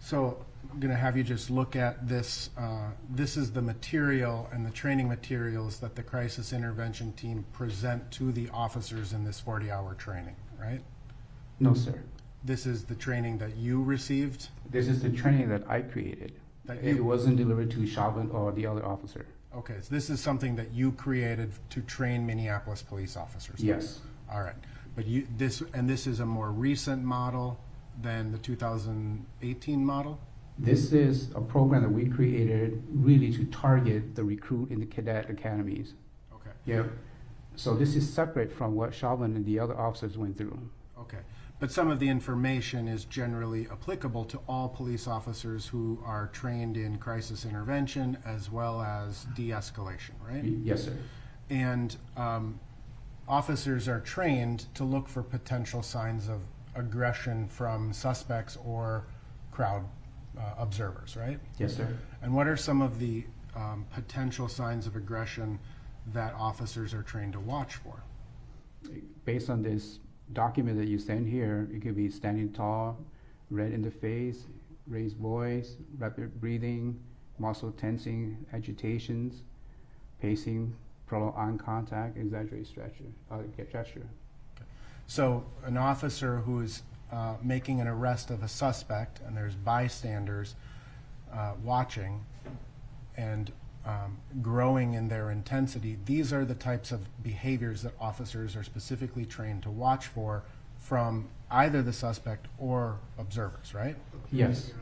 So I'm going to have you just look at this. This is the material and the training materials that the crisis intervention team present to the officers in this 40-hour training, right? No, sir. This is the training that you received? This is the training that I created. It wasn't delivered to Chauvin or the other officer. Okay, so this is something that you created to train Minneapolis police officers? Yes. All right. But this is a more recent model than the 2018 model? This is a program that we created really to target the recruit in the cadet academies. Okay. Yeah. So this is separate from what Chauvin and the other officers went through. Okay. But some of the information is generally applicable to all police officers who are trained in crisis intervention as well as de-escalation, right? Yes, sir. And officers are trained to look for potential signs of aggression from suspects or crowd observers, right? Yes, sir. And what are some of the potential signs of aggression that officers are trained to watch for? Based on this document that you send here, it could be standing tall, red in the face, raised voice, rapid breathing, muscle tensing, agitations, pacing, prolonged eye contact, exaggerated gesture. Okay. So an officer who is making an arrest of a suspect and there's bystanders watching and growing in their intensity, these are the types of behaviors that officers are specifically trained to watch for from either the suspect or observers, right? Yes.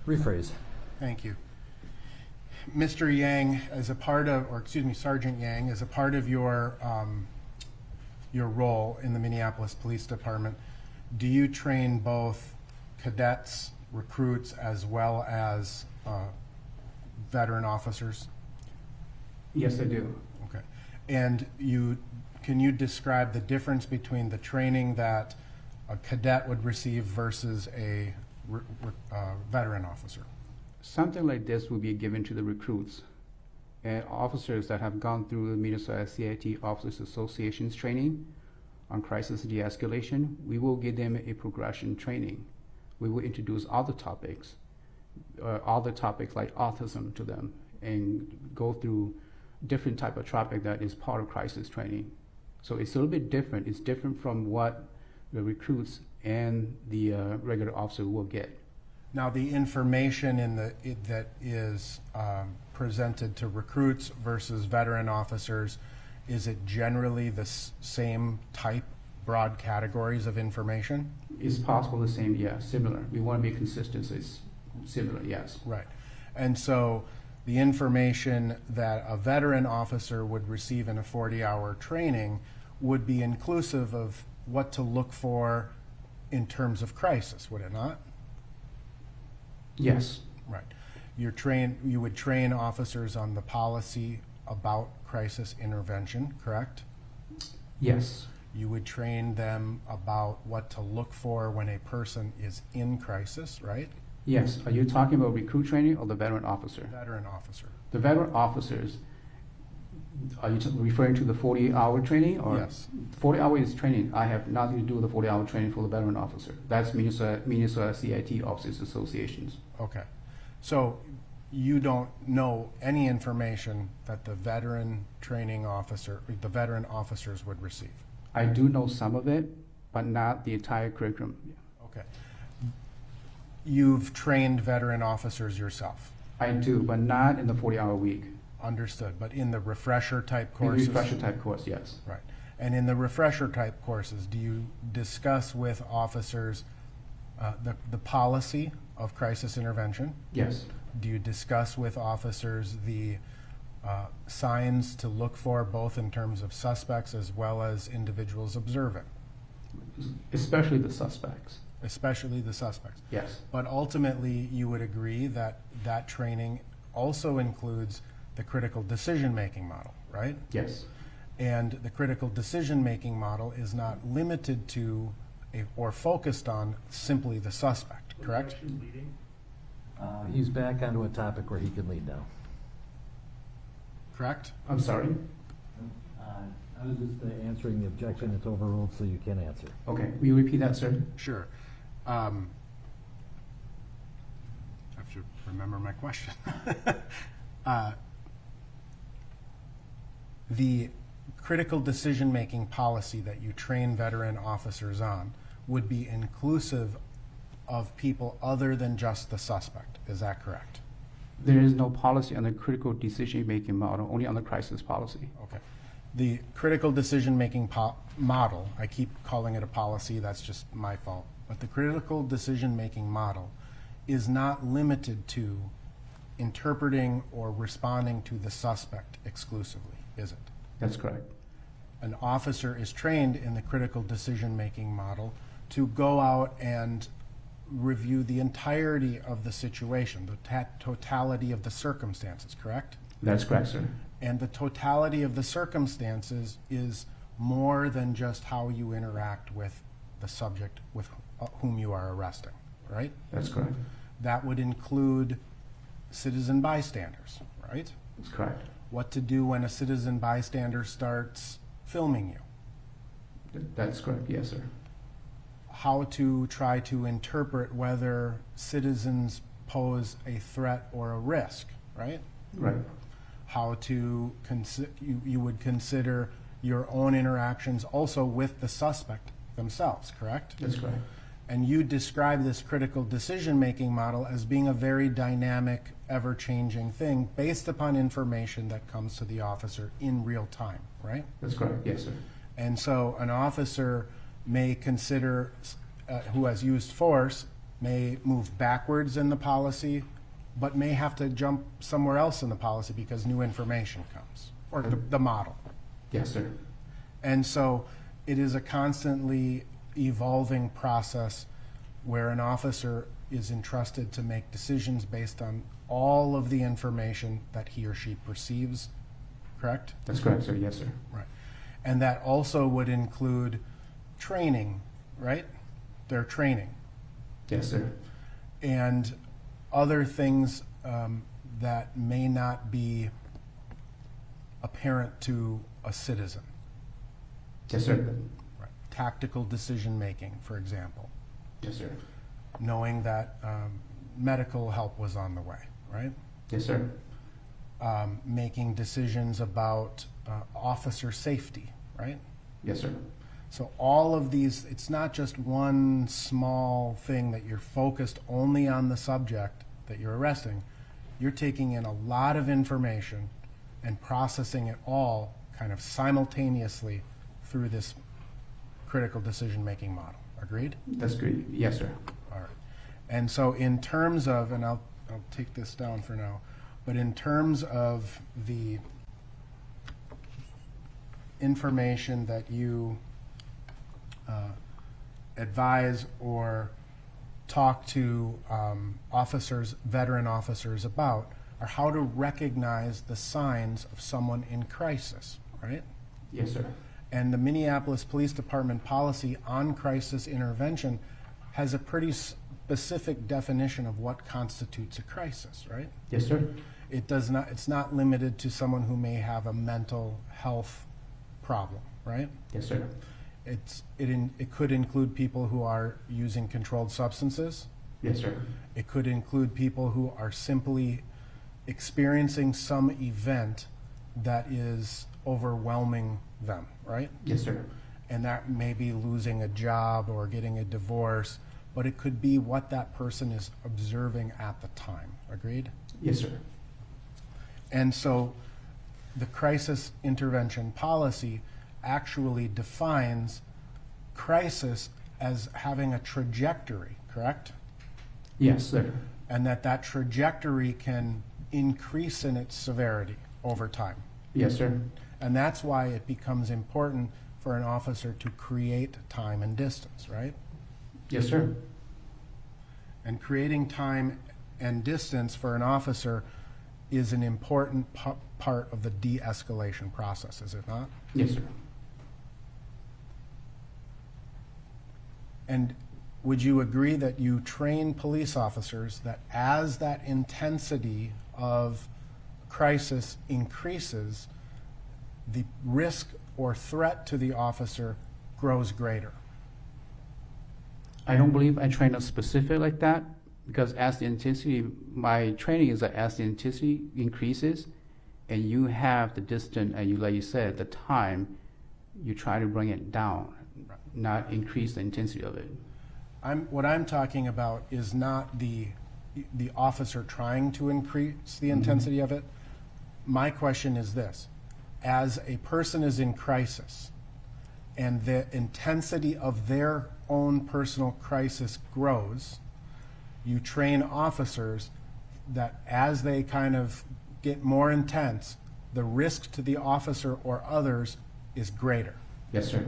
Rephrase. Thank you. Mr. Yang, as a part of, or excuse me, Sergeant Yang, as a part of your role in the Minneapolis Police Department, do you train both cadets, recruits, as well as veteran officers? Yes, I do. Okay. And can you describe the difference between the training that a cadet would receive versus a veteran officer? Something like this will be given to the recruits and officers that have gone through the Minnesota CIT Officers Association's training on crisis de-escalation. We will give them a progression training. We will introduce other topics like autism to them and go through different type of topic that is part of crisis training. So it's a little bit different. It's different from what the recruits and the regular officer will get. Now, the information that is presented to recruits versus veteran officers, is it generally the same type, broad categories of information? It's possible the same, yeah, similar. We want to be consistent, so it's similar, yes. Right. And so the information that a veteran officer would receive in a 40-hour training would be inclusive of what to look for in terms of crisis, would it not? Yes, Right. You would train officers on the policy about crisis intervention, correct? yes, You would train them about what to look for when a person is in crisis, right? yes. Are you talking about recruit training or the veteran officer? Veteran officer. The veteran officers, are you referring to the 40-hour training? Or Yes. 40 hours training, I have nothing to do with the 40-hour training for the veteran officer. That's Minnesota CIT Officers Associations. Okay. So you don't know any information that the veteran training officer, the veteran officers would receive? I do know some of it, but not the entire curriculum. Okay. You've trained veteran officers yourself? I do, but not in the 40-hour week. Understood. But in the refresher type In the courses? refresher type course, yes. Right. And in the refresher type courses, do you discuss with officers the policy of crisis intervention? Yes, Do you discuss with officers the signs to look for, both in terms of suspects as well as individuals observing, especially the suspects. especially the suspects? Yes, But ultimately, you would agree that that training also includes the critical decision-making model, right? yes, And the critical decision-making model is not limited to or focused on simply the suspect, correct? He's back onto a topic where he can lead now. Correct? I'm sorry. I was just answering the objection. It's overruled, so you can answer. Okay, will you repeat that, sir? Sure. I have to remember my question. The critical decision-making policy that you train veteran officers on would be inclusive of people other than just the suspect. Is that correct? There is no policy on the critical decision-making model, only on the crisis policy. Okay. The critical decision-making model, I keep calling it a policy, that's just my fault, but the critical decision-making model is not limited to interpreting or responding to the suspect exclusively, is it? That's correct. An officer is trained in the critical decision-making model to go out and review the entirety of the situation, the totality of the circumstances, correct? That's correct, sir. And the totality of the circumstances is more than just how you interact with the subject with whom you are arresting, right? That's correct. That would include citizen bystanders, right? That's correct. What to do when a citizen bystander starts filming you. That's correct, yes, sir. How to try to interpret whether citizens pose a threat or a risk, right? Right. How to you would consider your own interactions also with the suspect themselves, correct? That's correct. And you describe this critical decision-making model as being a very dynamic, ever-changing thing based upon information that comes to the officer in real time, right? That's correct, yes, sir. And so an officer may consider, who has used force, may move backwards in the policy, but may have to jump somewhere else in the policy because new information comes, or the model. Yes, sir. And so it is a constantly evolving process where an officer is entrusted to make decisions based on all of the information that he or she perceives, correct? That's correct, sir. Yes, sir. Right. And that also would include training, right? Their training. Yes, sir. And other things that may not be apparent to a citizen. Yes, sir. Right. Tactical decision-making, for example. Yes, sir. Knowing that medical help was on the way, right? Yes, sir. Making decisions about officer safety, right? Yes, sir. So all of these, it's not just one small thing that you're focused only on the subject that you're arresting. You're taking in a lot of information and processing it all kind of simultaneously through this critical decision-making model. Agreed? That's great. Yes, sir. All right. And so in terms of, and I'll take this down for now, but in terms of the information that you advise or talk to officers, veteran officers about, are how to recognize the signs of someone in crisis, right? Yes, sir. And the Minneapolis Police Department policy on crisis intervention has a pretty specific definition of what constitutes a crisis, right? Yes, sir. It does not, it's not limited to someone who may have a mental health problem, right? Yes, sir. It could include people who are using controlled substances. Yes, sir. It could include people who are simply experiencing some event that is overwhelming them, right? Yes, sir. And that may be losing a job or getting a divorce, but it could be what that person is observing at the time. Agreed? Yes, sir. And so the crisis intervention policy actually defines crisis as having a trajectory, correct? Yes, sir. And that trajectory can increase in its severity over time. Yes, sir. And that's why it becomes important for an officer to create time and distance, right? Yes, sir. And creating time and distance for an officer is an important part of the de-escalation process, is it not? Yes, sir. And would you agree that you train police officers that as that intensity of crisis increases, the risk or threat to the officer grows greater? I don't believe I train a specific like that because as the intensity, my training is that as the intensity increases and you have the distance and you, like you said, the time, you try to bring it down, not increase the intensity of it. What I'm talking about is not the officer trying to increase the intensity of it. My question is this: as a person is in crisis and the intensity of their own personal crisis grows, you train officers that as they kind of get more intense, the risk to the officer or others is greater. Yes, sir.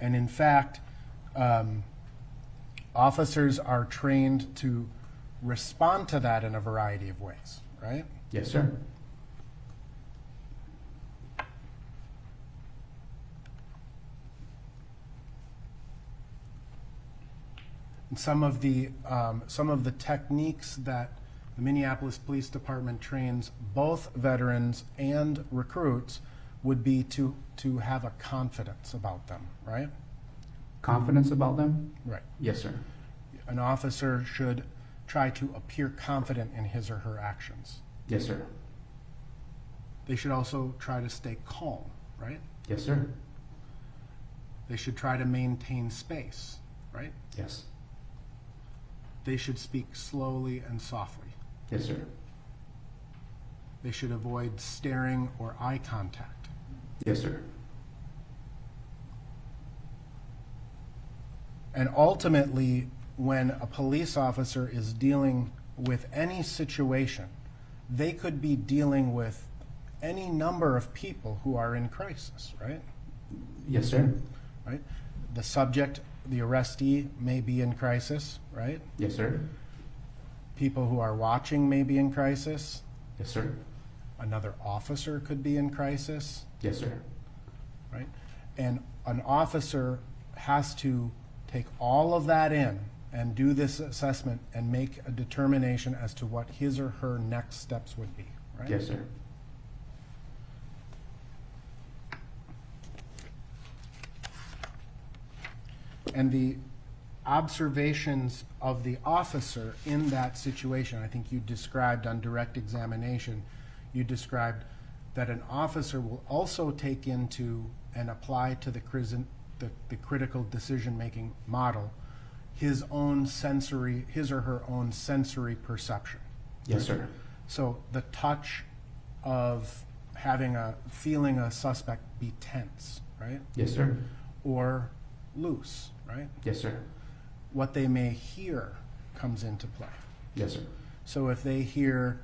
And in fact, officers are trained to respond to that in a variety of ways, right? Yes, sir. And some of the techniques that the Minneapolis Police Department trains both veterans and recruits would be to have a confidence about them, right? Confidence about them? Right. Yes, sir. An officer should try to appear confident in his or her actions. Yes, sir. They should also try to stay calm, right? Yes, sir. They should try to maintain space, right? Yes. They should speak slowly and softly. Yes, sir. They should avoid staring or eye contact. Yes, sir. And ultimately, when a police officer is dealing with any situation, they could be dealing with any number of people who are in crisis, right? Yes, sir. Right? The subject, the arrestee, may be in crisis, right? Yes, sir. People who are watching may be in crisis. Yes, sir. Another officer could be in crisis, Yes, sir. right? And an officer has to take all of that in and do this assessment and make a determination as to what his or her next steps would be, right? Yes, sir. And the observations of the officer in that situation, I think you described on direct examination, you described that an officer will also take into and apply to the critical decision-making model his or her own sensory perception. Yes, sir. So the touch of feeling a suspect be tense, right? Yes, sir. Or loose, right? Yes, sir. What they may hear comes into play. Yes, sir. So if they hear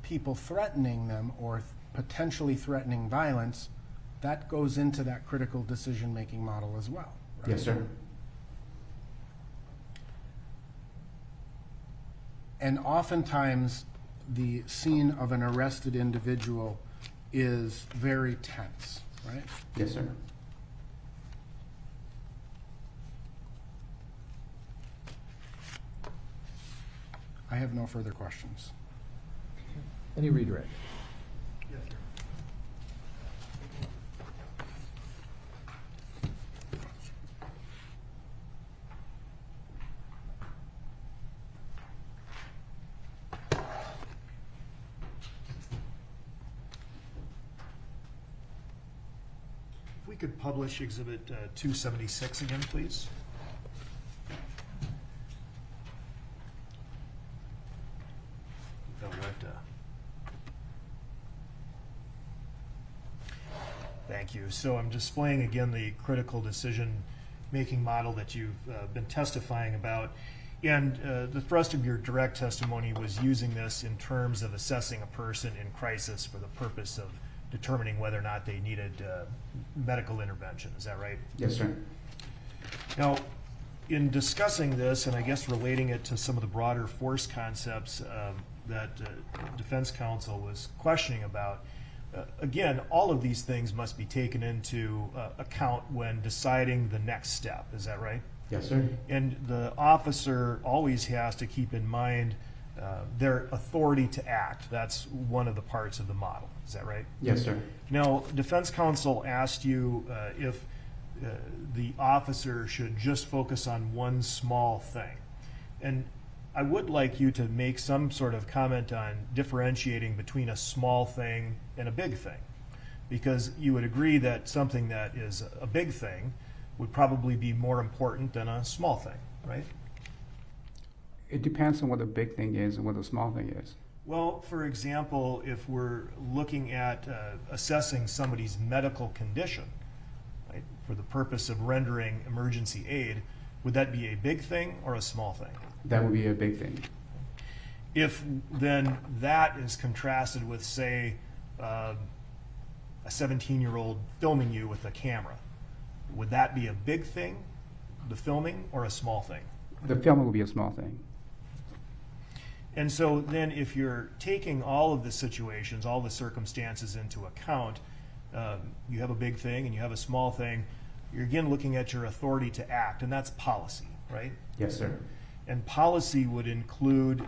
people threatening them or potentially threatening violence, that goes into that critical decision-making model as well, right? Yes, sir. And oftentimes, the scene of an arrested individual is very tense, right? Yes, sir. I have no further questions. Any redirect? Yes, sir. If we could publish Exhibit 276 again, please. Thank you. So I'm displaying again the critical decision-making model that you've been testifying about. And the thrust of your direct testimony was using this in terms of assessing a person in crisis for the purpose of determining whether or not they needed medical intervention. Is that right? Yes, sir. Now, in discussing this, and I guess relating it to some of the broader force concepts that defense counsel was questioning about, again, all of these things must be taken into account when deciding the next step. Is that right? Yes, sir. And the officer always has to keep in mind their authority to act. That's one of the parts of the model. Is that right? Yes, sir. Now, defense counsel asked you if the officer should just focus on one small thing. And I would like you to make some sort of comment on differentiating between a small thing and a big thing, because you would agree that something that is a big thing would probably be more important than a small thing, right? It depends on what the big thing is and what the small thing is. Well, for example, if we're looking at assessing somebody's medical condition, right, for the purpose of rendering emergency aid, would that be a big thing or a small thing? That would be a big thing. If then that is contrasted with, say, a 17-year-old filming you with a camera, would that be a big thing, the filming, or a small thing? The film would be a small thing. And so then if you're taking all of the situations, all the circumstances into account, you have a big thing and you have a small thing, you're again looking at your authority to act, and that's policy, right? Yes, sir. And policy would include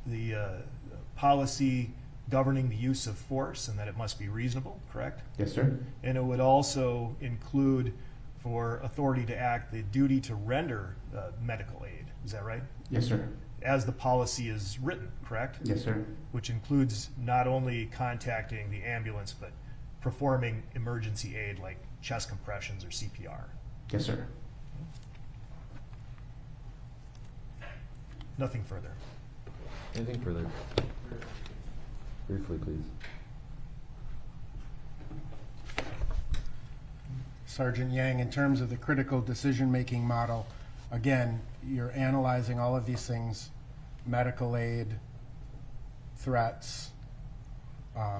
the policy governing the use of force and that it must be reasonable, correct? Yes, sir. And it would also include, for authority to act, the duty to render medical aid. Is that right? Yes, sir. As the policy is written, correct? Yes, sir. Which includes not only contacting the ambulance, but performing emergency aid like chest compressions or CPR. Yes, sir. Nothing further. Anything further? Briefly, please. Sergeant Yang, in terms of the critical decision-making model, again, you're analyzing all of these things, medical aid, threats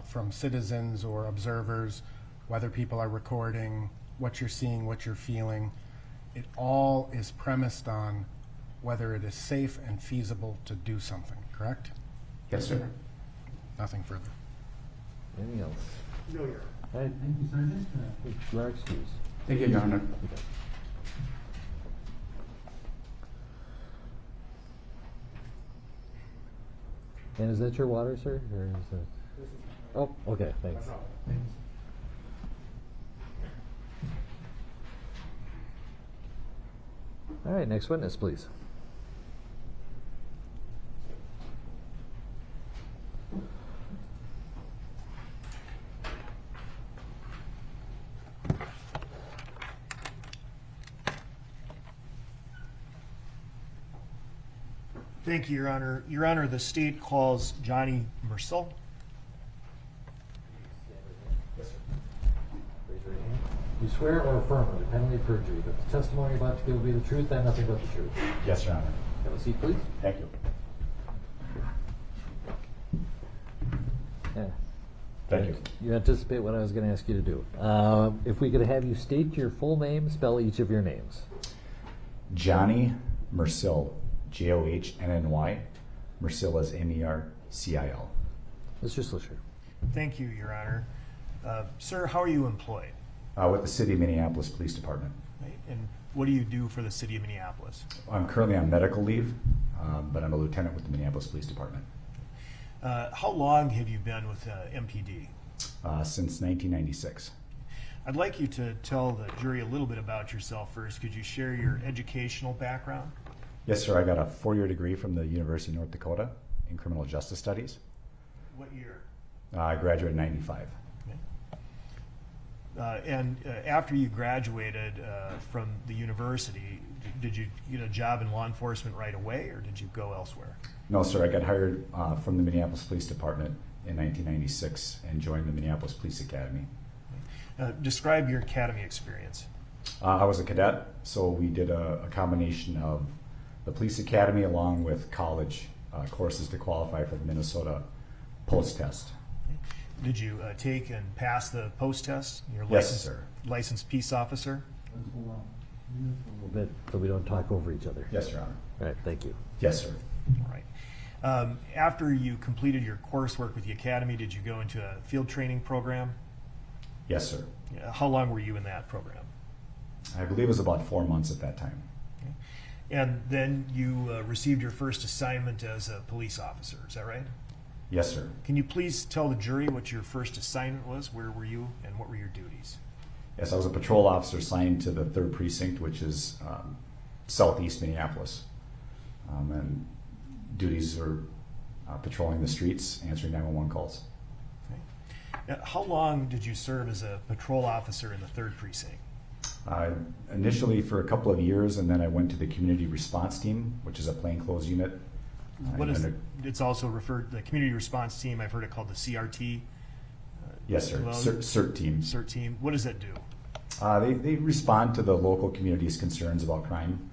from citizens or observers, whether people are recording, what you're seeing, what you're feeling. It all is premised on whether it is safe and feasible to do something, correct? Yes, sir. Nothing further. Anything else? No, Your Honor. All right. Thank you, Sergeant. You are excused. Thank you, Your Honor. Okay. And is that your water, sir? Or is that... Oh, okay, thanks. All right, next witness, please. Thank you, Your Honor. Your Honor, the state calls Johnny Mercel. Raise your right hand. You swear or affirm under penalty of perjury that the testimony you're about to give will be the truth and nothing but the truth. Yes, Your Honor. Have a seat, please. Thank you. Yeah. Thank you. You anticipate what I was going to ask you to do. If we could have you state your full name, spell each of your names. Johnny Mercil, Johnnny. Mercil is Mercil. Mr. Slisher. Thank you, Your Honor. Sir, how are you employed? With the City of Minneapolis Police Department. And what do you do for the city of Minneapolis? I'm currently on medical leave, but I'm a lieutenant with the Minneapolis Police Department. How long have you been with MPD? Since 1996. I'd like you to tell the jury a little bit about yourself first. Could you share your educational background? Yes, sir. I got a 4-year degree from the University of North Dakota in criminal justice studies. What year? I graduated in 95. And after you graduated from the university, did you get a job in law enforcement right away, or did you go elsewhere? No, sir. I got hired from the Minneapolis Police Department in 1996 and joined the Minneapolis Police Academy. Describe your academy experience. I was a cadet, so we did a combination of the police academy along with college courses to qualify for the Minnesota post test. Did you take and pass the post test? You're Yes, sir. Licensed peace officer? Let's hold on a little bit so we don't talk over each other. Yes, Your Honor. All right, thank you. Yes, sir. All right. After you completed your coursework with the academy, did you go into a field training program? Yes, sir. How long were you in that program? I believe it was about 4 months at that time. And then you received your first assignment as a police officer, is that right? Yes, sir. Can you please tell the jury what your first assignment was? Where were you and what were your duties? Yes, I was a patrol officer assigned to the 3rd Precinct, which is southeast Minneapolis. And duties are patrolling the streets, answering 911 calls. Okay. Now, how long did you serve as a patrol officer in the 3rd Precinct? Initially for a couple of years, and then I went to the community response team, which is a plainclothes unit. What is it's also referred the community response team? I've heard it called the CRT. Yes, sir. Hello? CERT team. CERT team. What does that do? They respond to the local community's concerns about crime,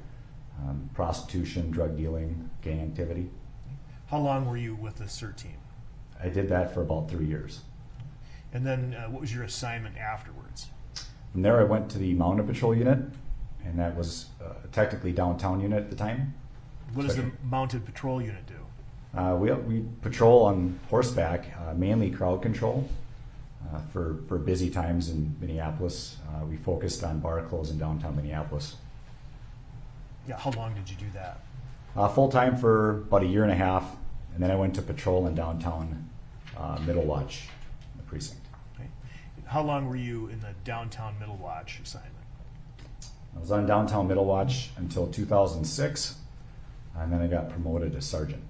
prostitution, drug dealing, gang activity. How long were you with the CERT team? I did that for about 3 years. And then what was your assignment afterwards? From there, I went to the Mounted Patrol unit, and that was technically downtown unit at the time. What does the Mounted Patrol unit do? We patrol on horseback, mainly crowd control. For busy times in Minneapolis, we focused on bar close in downtown Minneapolis. Yeah, how long did you do that? Full time for about 1.5 years, and then I went to patrol in downtown Middle Watch, the precinct. Okay. How long were you in the downtown Middle Watch assignment? I was on downtown Middle Watch until 2006, and then I got promoted to sergeant.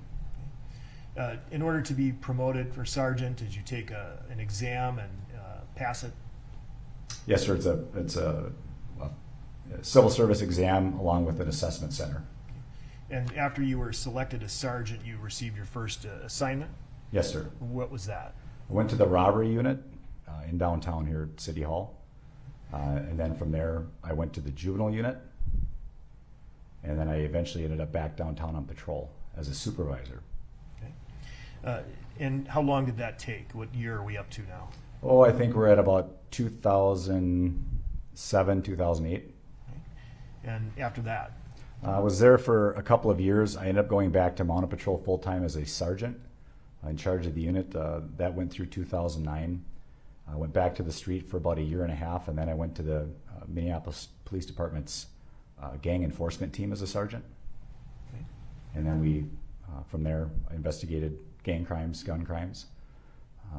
In order to be promoted for sergeant, did you take an exam and pass it? Yes, sir. It's a civil service exam along with an assessment center. And after you were selected as sergeant, you received your first assignment? Yes, sir. What was that? I went to the robbery unit in downtown here at City Hall. And then from there, I went to the juvenile unit. And then I eventually ended up back downtown on patrol as a supervisor. Okay. And how long did that take? What year are we up to now? Oh, I think we're at about 2007, 2008. Okay. And after that? I was there for a couple of years. I ended up going back to Mounted Patrol full-time as a sergeant in charge of the unit. That went through 2009. I went back to the street for about 1.5 years, and then I went to the Minneapolis Police Department's gang enforcement team as a sergeant. Okay. And then we, from there, I investigated gang crimes, gun crimes.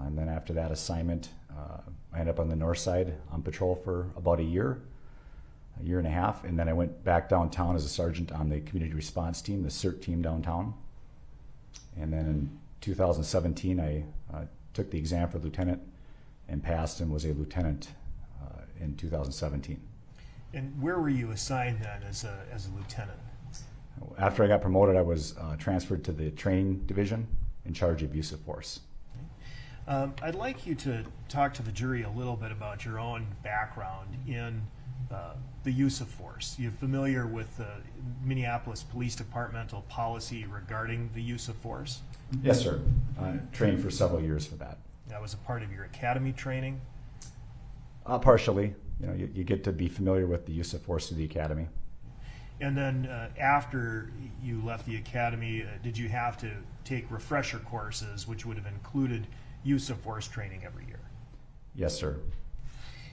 And then after that assignment, I ended up on the north side on patrol for about 1 year, 1.5 years, and then I went back downtown as a sergeant on the community response team, the CERT team downtown. And then in 2017, I took the exam for lieutenant and passed and was a lieutenant in 2017. And where were you assigned then as a lieutenant? After I got promoted, I was transferred to the training division in charge of use of force. I'd like you to talk to the jury a little bit about your own background in the use of force. You're familiar with the Minneapolis Police Departmental policy regarding the use of force? Yes, sir. I trained for several years for that. That was a part of your academy training? Partially. You get to be familiar with the use of force through the academy. And then after you left the academy, did you have to take refresher courses, which would have included use of force training every year? Yes, sir.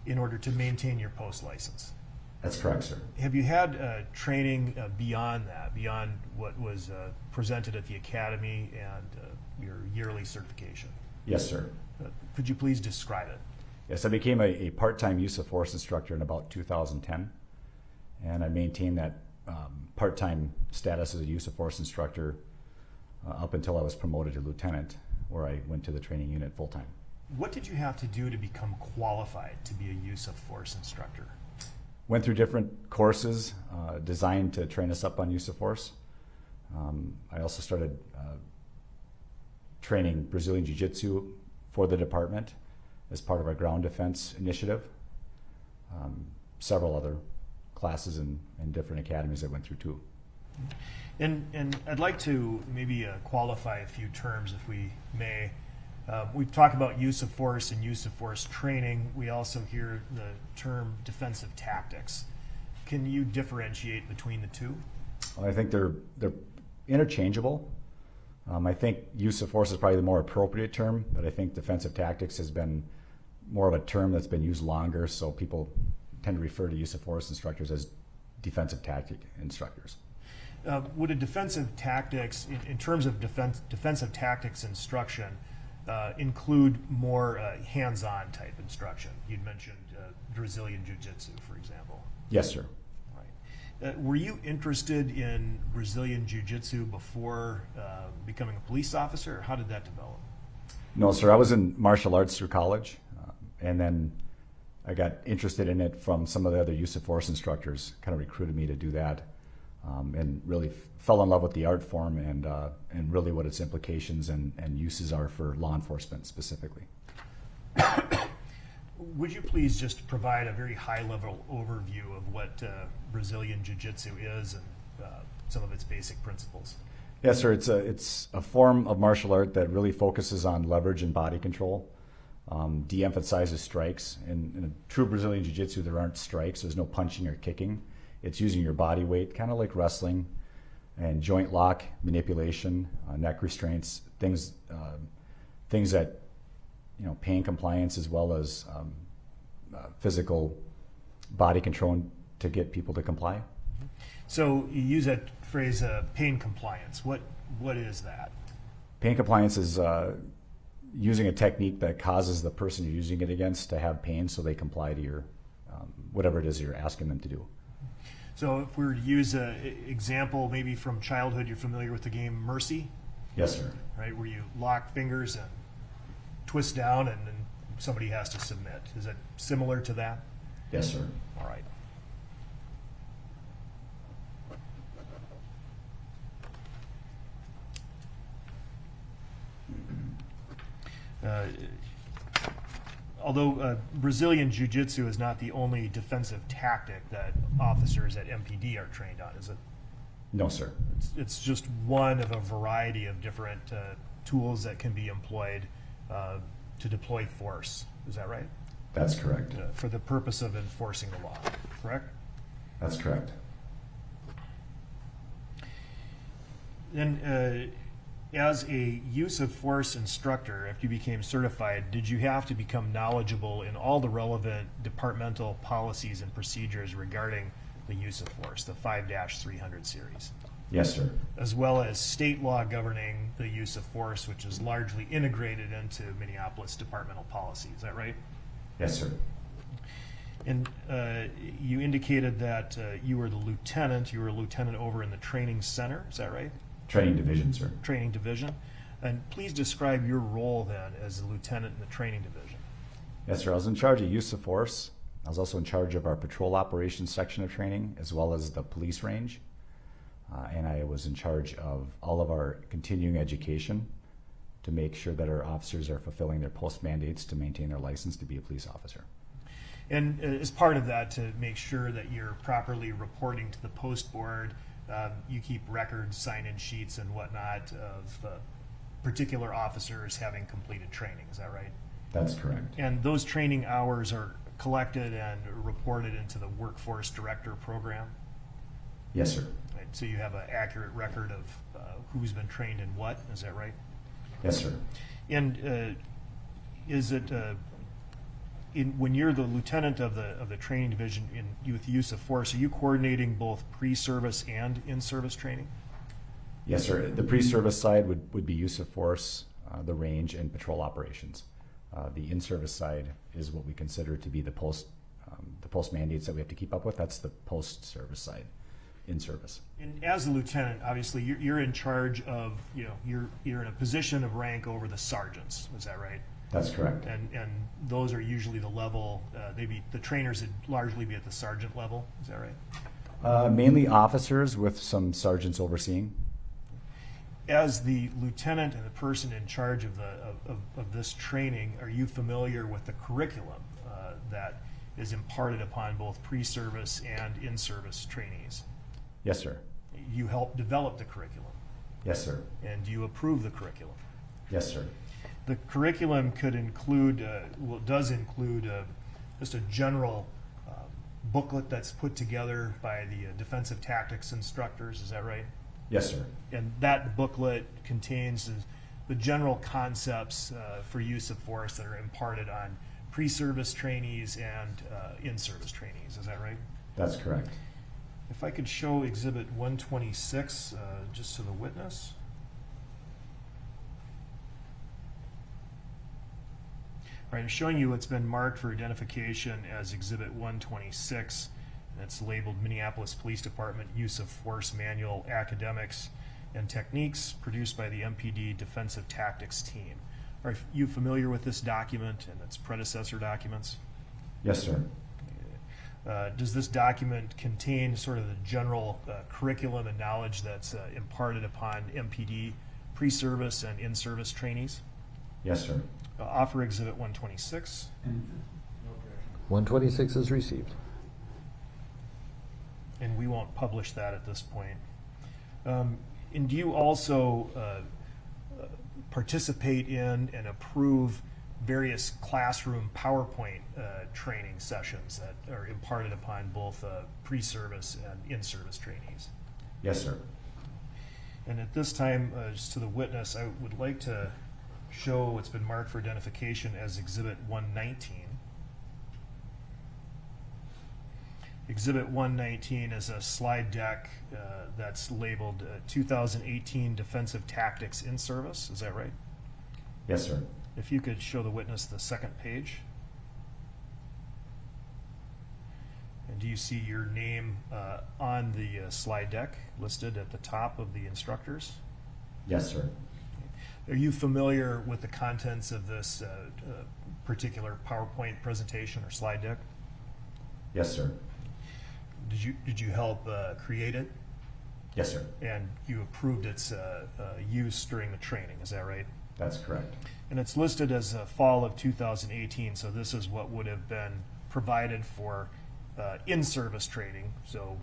In order to maintain your post license? That's correct, sir. Have you had training beyond that, beyond what was presented at the academy and your yearly certification? Yes, sir. Could you please describe it? Yes, I became a part-time use of force instructor in about 2010, and I maintained that part-time status as a use of force instructor up until I was promoted to lieutenant, where I went to the training unit full-time. What did you have to do to become qualified to be a use of force instructor? Went through different courses designed to train us up on use of force. I also started training Brazilian Jiu-Jitsu for the department as part of our ground defense initiative. Several other classes in different academies I went through too. And I'd like to maybe qualify a few terms, if we may. We talk about use of force and use of force training. We also hear the term defensive tactics. Can you differentiate between the two? Well, I think they're interchangeable. I think use of force is probably the more appropriate term, but I think defensive tactics has been more of a term that's been used longer, so people tend to refer to use of force instructors as defensive tactic instructors. Would a defensive tactics, in terms of defensive tactics instruction, include more hands-on type instruction? You'd mentioned Brazilian Jiu-Jitsu, for example. Yes, sir. Right. Were you interested in Brazilian Jiu-Jitsu before becoming a police officer, or how did that develop? No, sir. I was in martial arts through college, and then I got interested in it from some of the other use of force instructors, kind of recruited me to do that, and really fell in love with the art form and really what its implications and uses are for law enforcement specifically. Would you please just provide a very high-level overview of what Brazilian Jiu-Jitsu is and some of its basic principles? Yes, sir. It's a form of martial art that really focuses on leverage and body control, de-emphasizes strikes. In a true Brazilian Jiu-Jitsu, there aren't strikes. There's no punching or kicking. It's using your body weight, kind of like wrestling, and joint lock, manipulation, neck restraints, things that, pain compliance as well as physical body control to get people to comply. So you use that phrase, pain compliance. What is that? Pain compliance is using a technique that causes the person you're using it against to have pain so they comply to your whatever it is you're asking them to do. So if we were to use an example maybe from childhood, you're familiar with the game Mercy? Yes, sir. Right, where you lock fingers and twist down and then somebody has to submit. Is it similar to that? Yes, sir. All right. Although Brazilian Jiu-Jitsu is not the only defensive tactic that officers at MPD are trained on, is it? No, sir. It's just one of a variety of different tools that can be employed to deploy force. Is that right? That's correct. For the purpose of enforcing the law, correct? That's correct. Then, as a use of force instructor, after you became certified, did you have to become knowledgeable in all the relevant departmental policies and procedures regarding the use of force, the 5-300 series? Yes, sir. As well as state law governing the use of force, which is largely integrated into Minneapolis departmental policy. Is that right? Yes, sir. And you indicated that you were the lieutenant. You were a lieutenant over in the training center. Is that right? Training division, sir. Training division. And please describe your role then as a lieutenant in the training division. Yes, sir. I was in charge of use of force. I was also in charge of our patrol operations section of training, as well as the police range. and I was in charge of all of our continuing education to make sure that our officers are fulfilling their post mandates to maintain their license to be a police officer. And as part of that, to make sure that you're properly reporting to the post board, you keep records, sign-in sheets, and whatnot of particular officers having completed training. Is that right? That's correct. And those training hours are collected and reported into the Workforce Director program? Yes, sir. Right, so you have an accurate record of who's been trained in what, is that right? Yes, sir. And is it, when you're the lieutenant of the training division with use of force, are you coordinating both pre-service and in-service training? Yes, sir. The pre-service side would be use of force, the range, and patrol operations. The in-service side is what we consider to be the post mandates that we have to keep up with. That's the post-service side, in service. And as a lieutenant, obviously, you're in charge of, you're in a position of rank over the sergeants. Is that right? That's correct. And those are usually the level. The trainers would largely be at the sergeant level. Is that right? Mainly officers with some sergeants overseeing. As the lieutenant and the person in charge of this training, are you familiar with the curriculum that is imparted upon both pre-service and in-service trainees? Yes, sir. You help develop the curriculum. Yes, sir. And you approve the curriculum. Yes, sir. The curriculum could include, it does include just a general booklet that's put together by the defensive tactics instructors. Is that right? Yes, sir. And that booklet contains the general concepts for use of force that are imparted on pre-service trainees and in-service trainees. Is that right? That's correct. If I could show Exhibit 126 just to the witness. All right, I'm showing you what's been marked for identification as Exhibit 126. And it's labeled Minneapolis Police Department Use of Force Manual Academics and Techniques, produced by the MPD Defensive Tactics Team. Are you familiar with this document and its predecessor documents? Yes, sir. Does this document contain sort of the general curriculum and knowledge that's imparted upon MPD pre-service and in-service trainees? Yes, sir. Offer Exhibit 126. 126 is received. And we won't publish that at this point. And do you also participate in and approve various classroom PowerPoint training sessions that are imparted upon both pre-service and in-service trainees? Yes, sir. And at this time, just to the witness, I would like to show what's been marked for identification as Exhibit 119. Exhibit 119 is a slide deck that's labeled 2018 Defensive Tactics in Service. Is that right? Yes, sir. If you could show the witness the second page. And do you see your name on the slide deck listed at the top of the instructors? Yes, sir. Are you familiar with the contents of this particular PowerPoint presentation or slide deck? Yes, sir. Did you help create it? Yes, sir. And you approved its use during the training, is that right? That's correct. And it's listed as fall of 2018, so this is what would have been provided for in-service training, so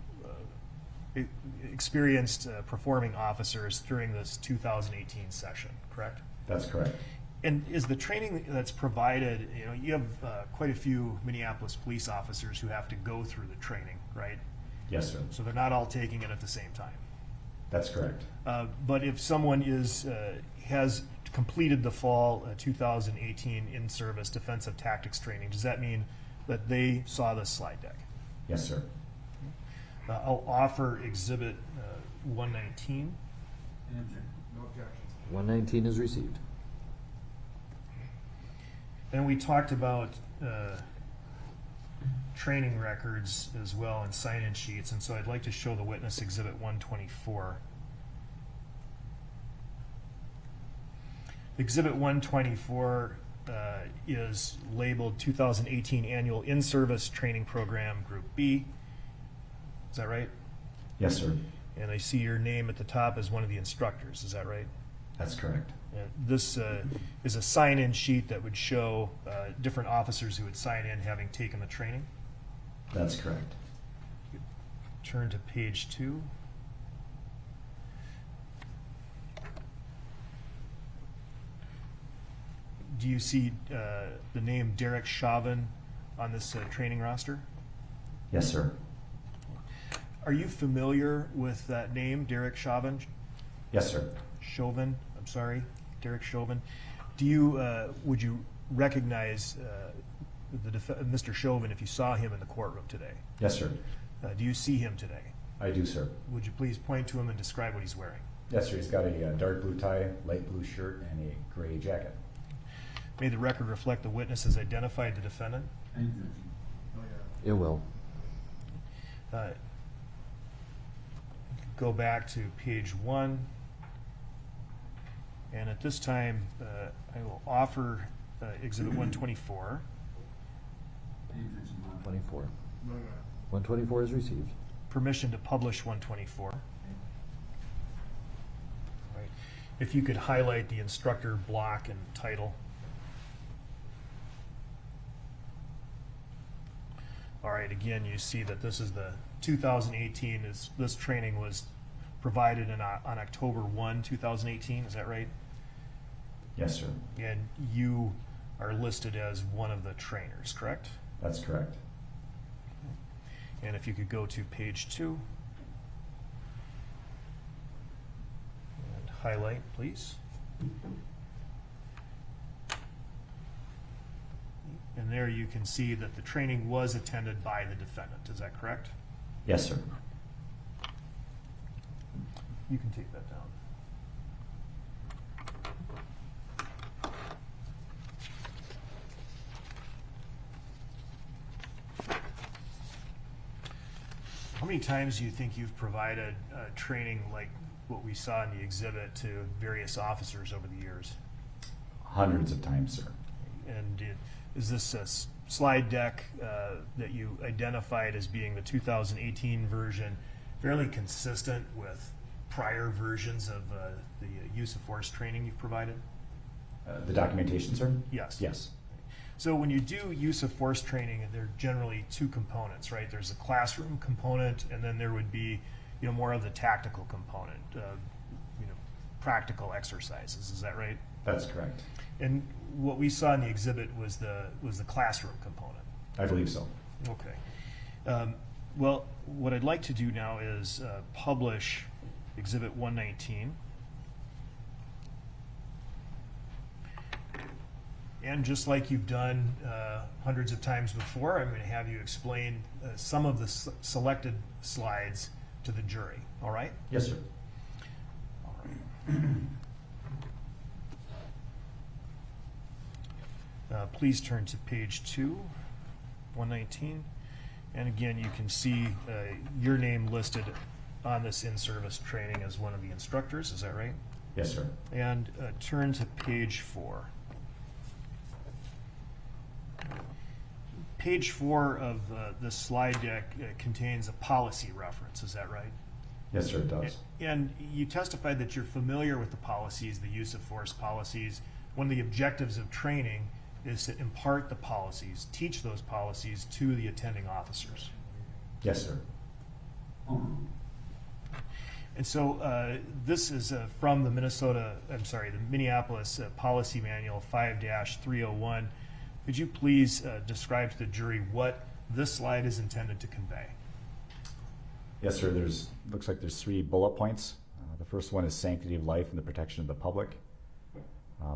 experienced performing officers during this 2018 session, correct? That's correct. And is the training that's provided, you have quite a few Minneapolis police officers who have to go through the training, right? Yes, sir. So they're not all taking it at the same time. That's correct. But if someone has completed the fall 2018 in-service defensive tactics training, does that mean that they saw this slide deck? Yes, sir. I'll offer Exhibit 119. No objections. 119 is received. And we talked about training records as well and sign-in sheets, and so I'd like to show the witness Exhibit 124. Exhibit 124 is labeled 2018 Annual In-Service Training Program Group B. Is that right? Yes, sir. And I see your name at the top as one of the instructors, is that right? That's correct. And this is a sign-in sheet that would show different officers who would sign in having taken the training. That's correct. Turn to page 2. Do you see the name Derek Chauvin on this training roster? Yes, sir. Are you familiar with that name, Derek Chauvin? Yes, sir. Chauvin, I'm sorry, Derek Chauvin. Do you would you recognize Mr. Chauvin if you saw him in the courtroom today? Yes, sir. Do you see him today? I do, sir. Would you please point to him and describe what he's wearing? Yes, sir. He's got a dark blue tie, light blue shirt, and a gray jacket. May the record reflect the witness has identified the defendant. It will. Go back to page 1. And at this time, I will offer Exhibit 124. 124. 124 is received. Permission to publish 124. Right. If you could highlight the instructor block and title. All right, again, you see that this is the 2018, this training was provided on October 1, 2018, is that right? Yes, sir. And you are listed as one of the trainers, correct? That's correct. And if you could go to page 2 and highlight, please. And there you can see that the training was attended by the defendant. Is that correct? Yes, sir. You can take that down. How many times do you think you've provided training like what we saw in the exhibit to various officers over the years? Hundreds of times, sir. And is this a slide deck that you identified as being the 2018 version fairly consistent with prior versions of the use of force training you've provided? The documentation, sir? Yes. Yes. So when you do use of force training, there are generally two components, right? There's a classroom component, and then there would be, more of the tactical component, practical exercises. Is that right? That's correct. And what we saw in the exhibit was the classroom component. I believe so. Okay. Well, what I'd like to do now is publish Exhibit 119. And just like you've done hundreds of times before, I'm going to have you explain some of the selected slides to the jury. All right? Yes, sir. All right. Please turn to page 2, 119. And again, you can see your name listed on this in-service training as one of the instructors. Is that right? Yes, sir. And turn to page 4. Page 4 of the slide deck contains a policy reference. Is that right? Yes, sir, it does. And you testified that you're familiar with the policies, the use of force policies. One of the objectives of training is to impart the policies, teach those policies to the attending officers. Yes, sir. And so this is from the Minneapolis Policy Manual 5-301. Could you please describe to the jury what this slide is intended to convey? Yes, sir. Looks like there's 3 bullet points. The first one is sanctity of life and the protection of the public.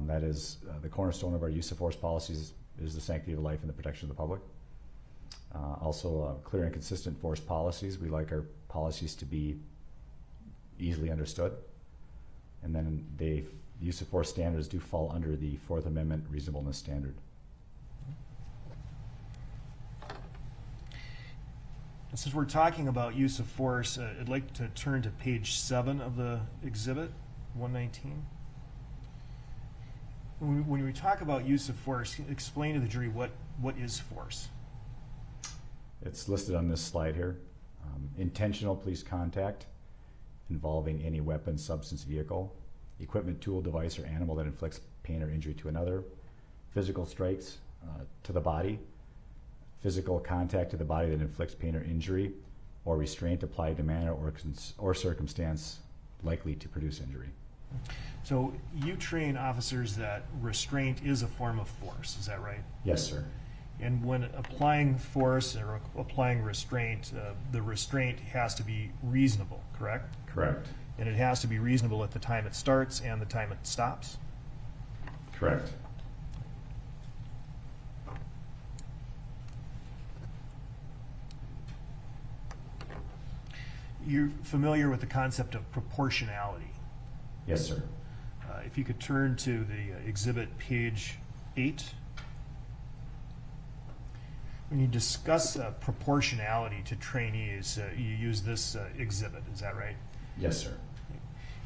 That is the cornerstone of our use of force policies is the sanctity of life and the protection of the public. Also, clear and consistent force policies. We like our policies to be easily understood. And then the use of force standards do fall under the Fourth Amendment reasonableness standard. And since we're talking about use of force, I'd like to turn to page 7 of the exhibit, 119. When we talk about use of force, explain to the jury what is force. It's listed on this slide here. Intentional police contact, involving any weapon, substance, vehicle, equipment, tool, device, or animal that inflicts pain or injury to another, physical strikes to the body, physical contact to the body that inflicts pain or injury, or restraint applied to manner or circumstance likely to produce injury. So you train officers that restraint is a form of force, is that right? Yes, sir. And when applying force or applying restraint, the restraint has to be reasonable, correct? Correct. And it has to be reasonable at the time it starts and the time it stops? Correct. You're familiar with the concept of proportionality. Yes, sir. If you could turn to the exhibit page 8. When you discuss proportionality to trainees, you use this exhibit, is that right? Yes, sir.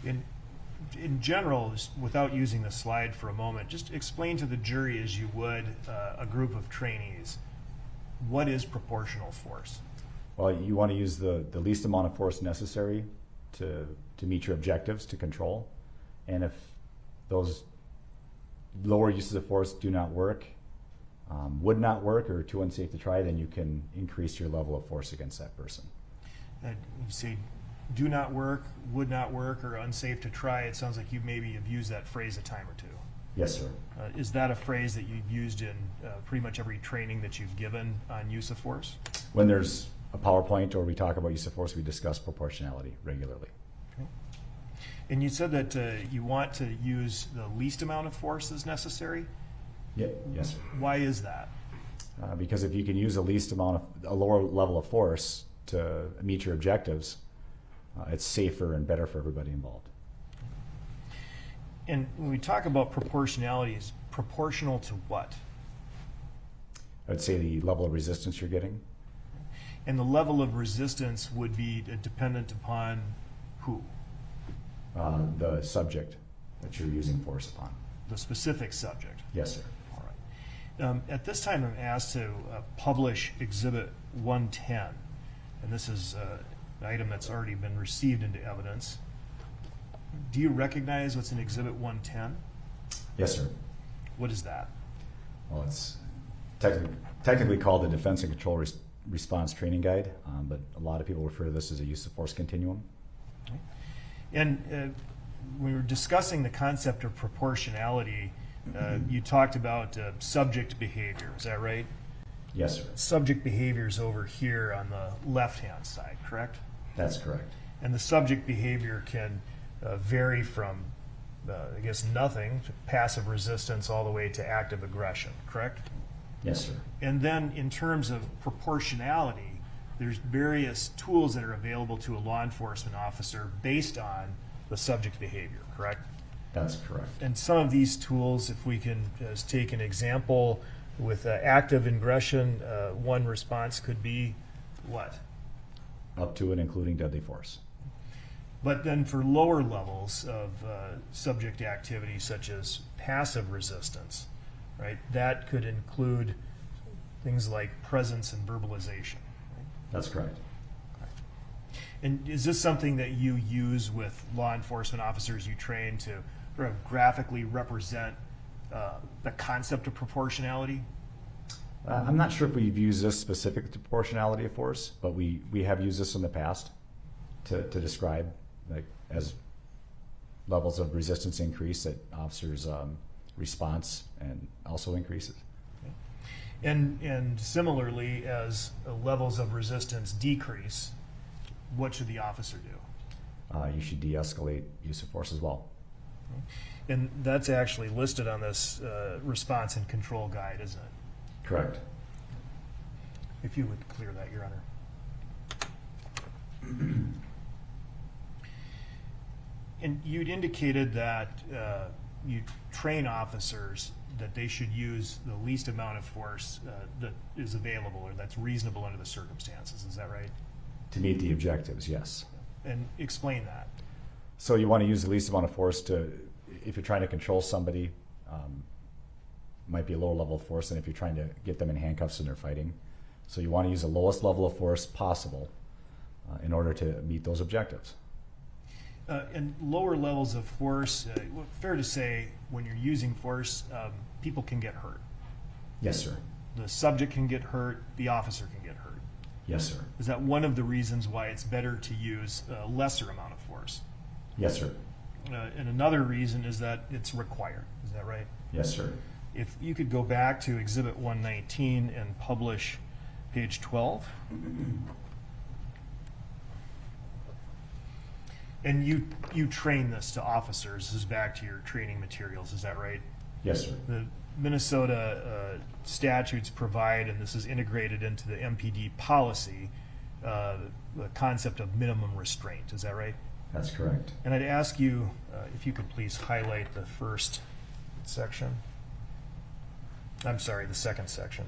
In general, just without using the slide for a moment, just explain to the jury as you would a group of trainees, what is proportional force? Well, you want to use the least amount of force necessary to meet your objectives to control. And if those lower uses of force do not work, would not work, or too unsafe to try, then you can increase your level of force against that person. You say do not work, would not work, or unsafe to try. It sounds like you maybe have used that phrase a time or two. Yes, sir. Is that a phrase that you've used in pretty much every training that you've given on use of force? When there's a PowerPoint or we talk about use of force, we discuss proportionality regularly. Okay. And you said that you want to use the least amount of force as necessary? Yeah. Yes, sir. Why is that? Because if you can use a lower level of force to meet your objectives, it's safer and better for everybody involved. And when we talk about proportionality, is proportional to what? I would say the level of resistance you're getting. And the level of resistance would be dependent upon who? The subject that you're using force upon. The specific subject. Yes, sir. All right. At this time, I'm asked to publish Exhibit 110, and this is an item that's already been received into evidence. Do you recognize what's in Exhibit 110? Yes, sir. What is that? Well, it's technically called the Defense and Control Response Training Guide, but a lot of people refer to this as a use of force continuum. Okay. And when we were discussing the concept of proportionality, you talked about subject behavior. Is that right? Yes, sir. Subject behavior is over here on the left-hand side, correct? That's correct. And the subject behavior can vary from, I guess, nothing, to passive resistance, all the way to active aggression, correct? Yes, sir. And then in terms of proportionality, there's various tools that are available to a law enforcement officer based on the subject behavior, correct? That's correct. And some of these tools, if we can just take an example with active aggression, one response could be what? Up to and including deadly force. But then for lower levels of subject activity, such as passive resistance, right, that could include things like presence and verbalization. Right? That's correct. And is this something that you use with law enforcement officers you train to sort of graphically represent the concept of proportionality? I'm not sure if we've used this specific to proportionality of force, but we have used this in the past to describe, like, as levels of resistance increase, that officers' response and also increases. Okay. And similarly, as levels of resistance decrease, what should the officer do? You should de-escalate use of force as well. Okay. And that's actually listed on this response and control guide, isn't it? Correct. If you would clear that, Your Honor. And you'd indicated that you train officers that they should use the least amount of force that is available or that's reasonable under the circumstances. Is that right? To meet the objectives, yes. And explain that. So you want to use the least amount of force to, if you're trying to control somebody, might be a lower level of force than if you're trying to get them in handcuffs and they're fighting. So you want to use the lowest level of force possible in order to meet those objectives. And lower levels of force, fair to say, when you're using force, people can get hurt. Yes, sir. The subject can get hurt, the officer can get hurt. Yes, sir. Is that one of the reasons why it's better to use a lesser amount of force? Yes, sir. And another reason is that it's required. Is that right? Yes, sir. If you could go back to Exhibit 119 and publish page 12. And you train this to officers. This is back to your training materials. Is that right? Yes, sir. The Minnesota statutes provide, and this is integrated into the MPD policy, the concept of minimum restraint. Is that right? That's correct. And I'd ask you if you could please highlight the first section. I'm sorry, the second section.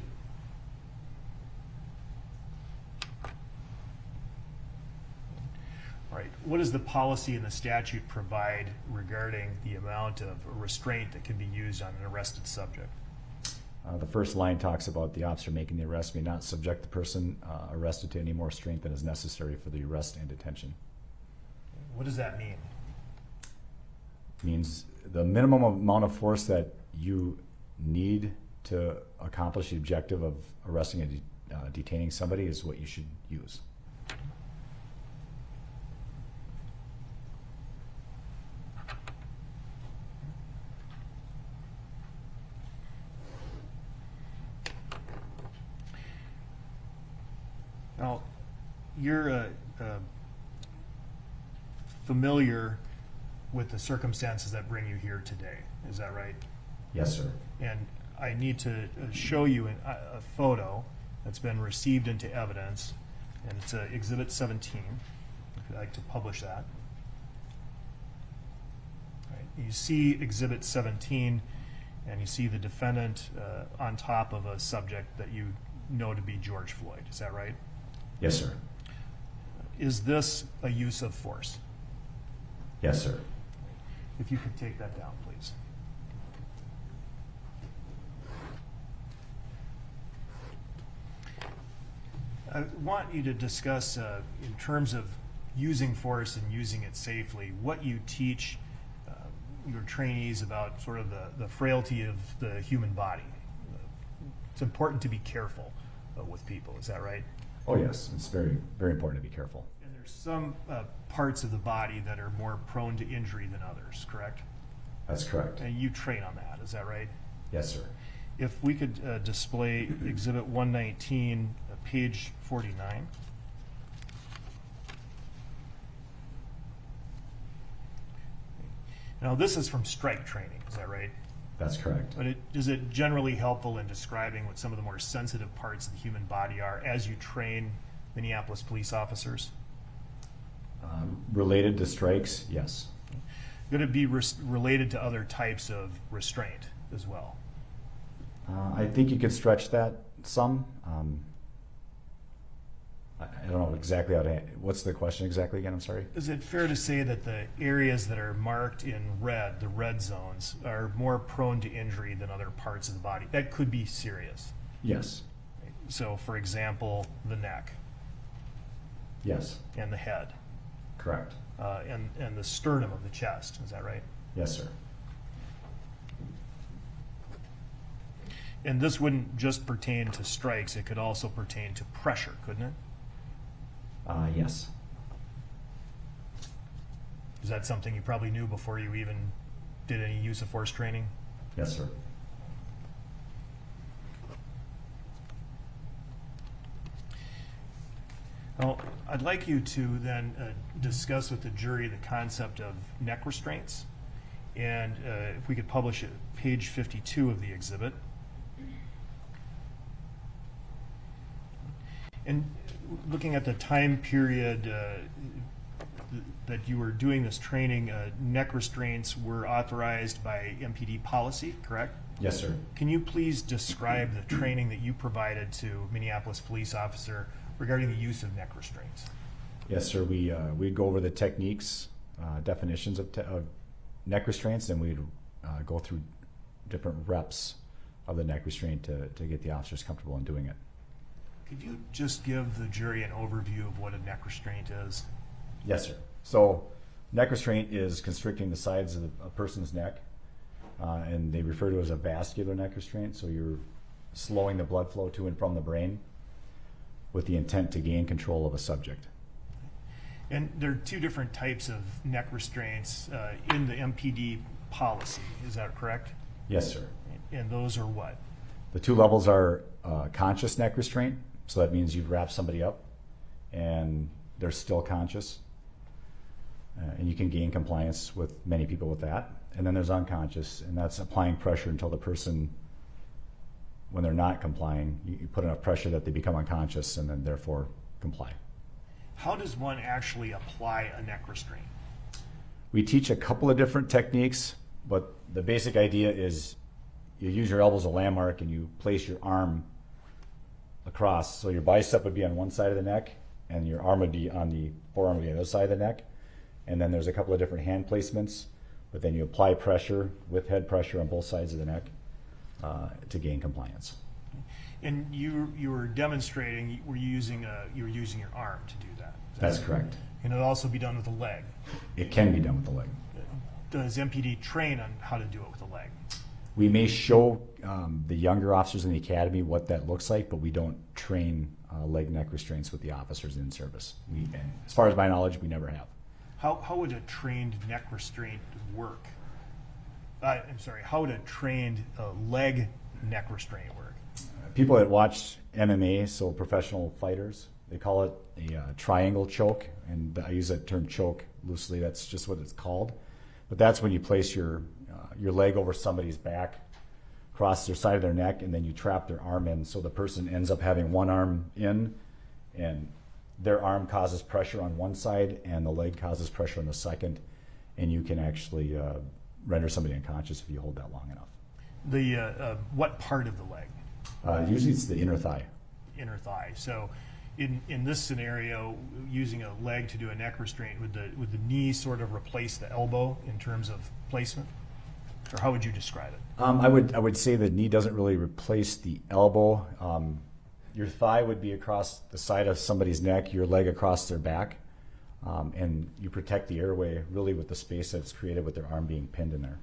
Right. What does the policy and the statute provide regarding the amount of restraint that can be used on an arrested subject? The first line talks about the officer making the arrest may not subject the person arrested to any more restraint than is necessary for the arrest and detention. What does that mean? Means the minimum amount of force that you need to accomplish the objective of arresting and detaining somebody is what you should use. Now, you're familiar with the circumstances that bring you here today. Is that right? Yes, sir. And I need to show you a photo that's been received into evidence, and it's Exhibit 17, if you'd like to publish that. Right. You see Exhibit 17, and you see the defendant on top of a subject that you know to be George Floyd. Is that right? Yes, sir. Is this a use of force? Yes, sir. If you could take that down, please. I want you to discuss, in terms of using force and using it safely, what you teach your trainees about sort of the frailty of the human body. It's important to be careful with people, is that right? Oh, yes. It's very, very important to be careful. And there's some parts of the body that are more prone to injury than others, correct? That's correct. And you train on that, is that right? Yes, sir. If we could display Exhibit 119, page 49. Now, this is from strike training, is that right? That's correct. But is it generally helpful in describing what some of the more sensitive parts of the human body are as you train Minneapolis police officers? Related to strikes, yes. Could it be related to other types of restraint as well? I think you could stretch that some. I don't know exactly how to. What's the question exactly again? I'm sorry. Is it fair to say that the areas that are marked in red, the red zones, are more prone to injury than other parts of the body? That could be serious. Yes. So, for example, the neck Yes. and the head Correct. and the sternum of the chest. Is that right? Yes, sir. And this wouldn't just pertain to strikes. It could also pertain to pressure, couldn't it? Yes. Is that something you probably knew before you even did any use of force training? Yes, sir. Well, I'd like you to then discuss with the jury the concept of neck restraints. And if we could publish it, page 52 of the exhibit. And looking at the time period that you were doing this training, neck restraints were authorized by MPD policy, correct? Yes, sir. Can you please describe the training that you provided to Minneapolis police officer regarding the use of neck restraints? Yes, sir. We'd go over the techniques, definitions of neck restraints, and we'd go through different reps of the neck restraint to get the officers comfortable in doing it. Could you just give the jury an overview of what a neck restraint is? Yes, sir. So Neck restraint is constricting the sides of a person's neck, and they refer to it as a vascular neck restraint, so you're slowing the blood flow to and from the brain with the intent to gain control of a subject. And there are two different types of neck restraints in the MPD policy, is that correct? Yes, sir. And those are what? The two levels are conscious neck restraint, so that means you've wrapped somebody up and they're still conscious, and you can gain compliance with many people with that. And then there's unconscious, and that's applying pressure until the person, when they're not complying, you put enough pressure that they become unconscious and then therefore comply. How does one actually apply a neck restraint? We teach a couple of different techniques, but the basic idea is you use your elbow as a landmark and you place your arm across. So your bicep would be on one side of the neck and your arm would be on the forearm on the other side of the neck. And then there's a couple of different hand placements, but then you apply pressure with head pressure on both sides of the neck to gain compliance. And you were demonstrating, you were using your arm to do that. That's correct. Can it also be done with a leg? It can be done with the leg. Does MPD train on how to do it with a leg? We may show the younger officers in the academy what that looks like, but we don't train leg neck restraints with the officers in service. And as far as my knowledge, we never have. How would a trained neck restraint work? I'm sorry, how would a trained leg neck restraint work? People that watch MMA, so professional fighters, they call it a triangle choke, and I use that term choke loosely. That's just what it's called. But that's when you place your leg over somebody's back, across their side of their neck, and then you trap their arm in, so the person ends up having one arm in, and their arm causes pressure on one side, and the leg causes pressure on the second, and you can actually render somebody unconscious if you hold that long enough. What part of the leg? Usually it's the inner thigh. Inner thigh. So in this scenario, using a leg to do a neck restraint, would the knee sort of replace the elbow in terms of placement? Or how would you describe it? I would say the knee doesn't really replace the elbow. Your thigh would be across the side of somebody's neck, your leg across their back, and you protect the airway really with the space that's created with their arm being pinned in there.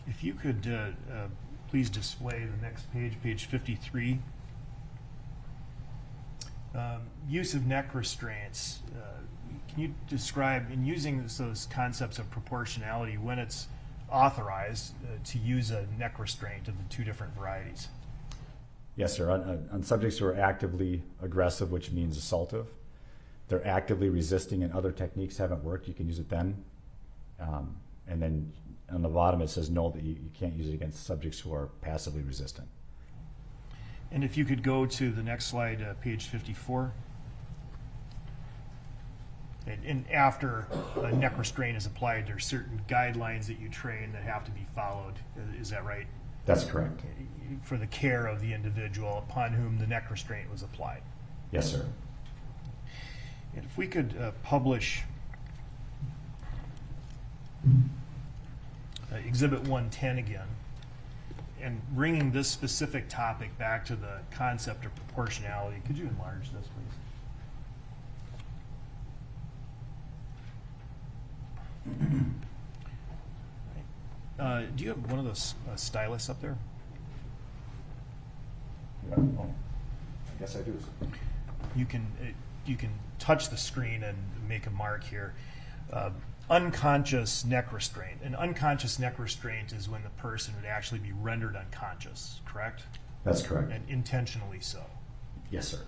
If you could please display the next page, page 53. Use of neck restraints. Can you describe, in using those concepts of proportionality, when it's authorized to use a neck restraint of the two different varieties? Yes, sir. On subjects who are actively aggressive, which means assaultive, they're actively resisting and other techniques haven't worked, you can use it then. And then on the bottom it says no, that you can't use it against subjects who are passively resistant. And if you could go to the next slide, page 54. And after a neck restraint is applied, there are certain guidelines that you train that have to be followed. Is that right? That's correct. For the care of the individual upon whom the neck restraint was applied. Yes, sir. And if we could publish Exhibit 110 again, and bringing this specific topic back to the concept of proportionality. Could you enlarge this, please? Do you have one of those stylus up there? Oh, I guess I do. You can touch the screen and make a mark here. Unconscious neck restraint. An unconscious neck restraint is when the person would actually be rendered unconscious, correct? That's correct. And intentionally so. Yes, sir.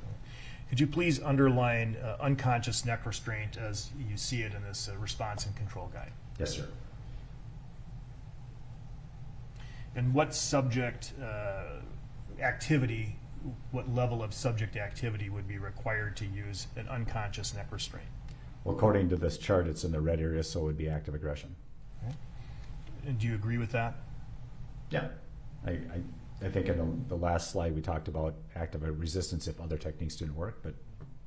Could you please underline unconscious neck restraint as you see it in this response and control guide? Yes, sir. And what subject activity, what level of subject activity would be required to use an unconscious neck restraint? Well, according to this chart, it's in the red area, so it would be active aggression. Okay. And do you agree with that? Yeah. I think in the last slide we talked about active resistance if other techniques didn't work, but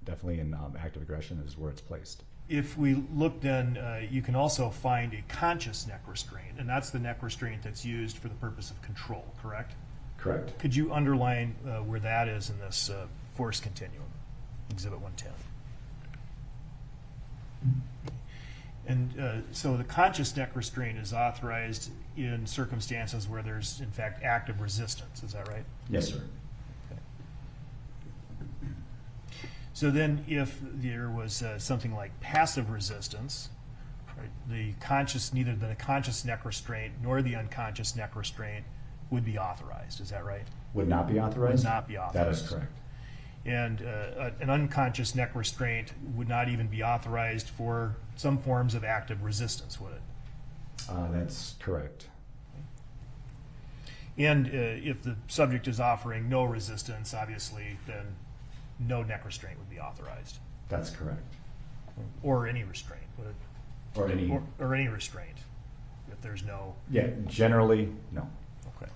definitely in active aggression is where it's placed. If we look then, you can also find a conscious neck restraint, and that's the neck restraint that's used for the purpose of control, correct? Correct. Could you underline where that is in this force continuum, Exhibit 110? And so the conscious neck restraint is authorized in circumstances where there's, in fact, active resistance. Is that right? Yes, sir. So then if there was something like passive resistance, right, neither the conscious neck restraint nor the unconscious neck restraint would be authorized. Is that right? Would not be authorized? Would not be That authorized. is correct. And an unconscious neck restraint would not even be authorized for some forms of active resistance, would it? That's correct. And if the subject is offering no resistance, obviously, then no neck restraint would be authorized, That's correct. or any restraint, would it? Or any, Or any restraint, if there's no. yeah, generally, no. Okay.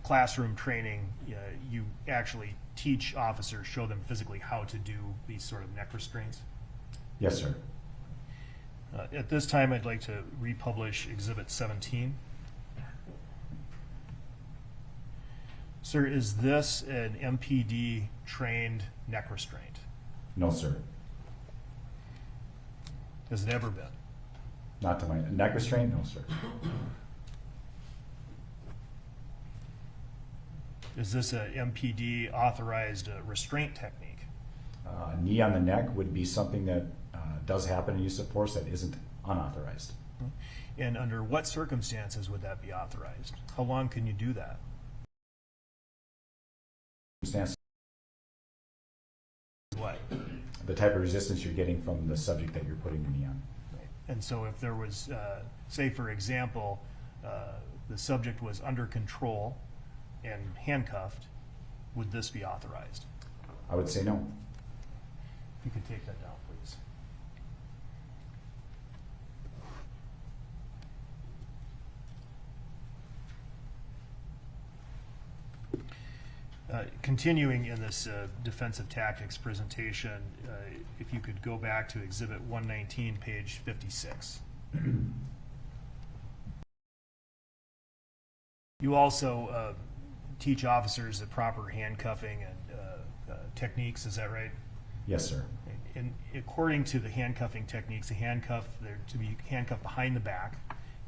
Classroom training, you actually teach officers, show them physically how to do these sort of neck restraints. Yes, sir. At this time, I'd like to republish Exhibit 17. Sir, is this an MPD trained neck restraint? No, sir. Has it ever been? Not to my neck restraint? No, sir. Is this a MPD authorized restraint technique? Knee on the neck would be something that does happen in use of force that isn't unauthorized. And under what circumstances would that be authorized? How long can you do that? Circumstance- What? The type of resistance you're getting from the subject that you're putting the knee on. And so if there was, say for example, the subject was under control and handcuffed, would this be authorized? I would say no. If you could take that down, please. Continuing in this defensive tactics presentation, if you could go back to Exhibit 119, page 56. You also teach officers the proper handcuffing and techniques, is that right? Yes, sir. And according to the handcuffing techniques, they're to be handcuffed behind the back,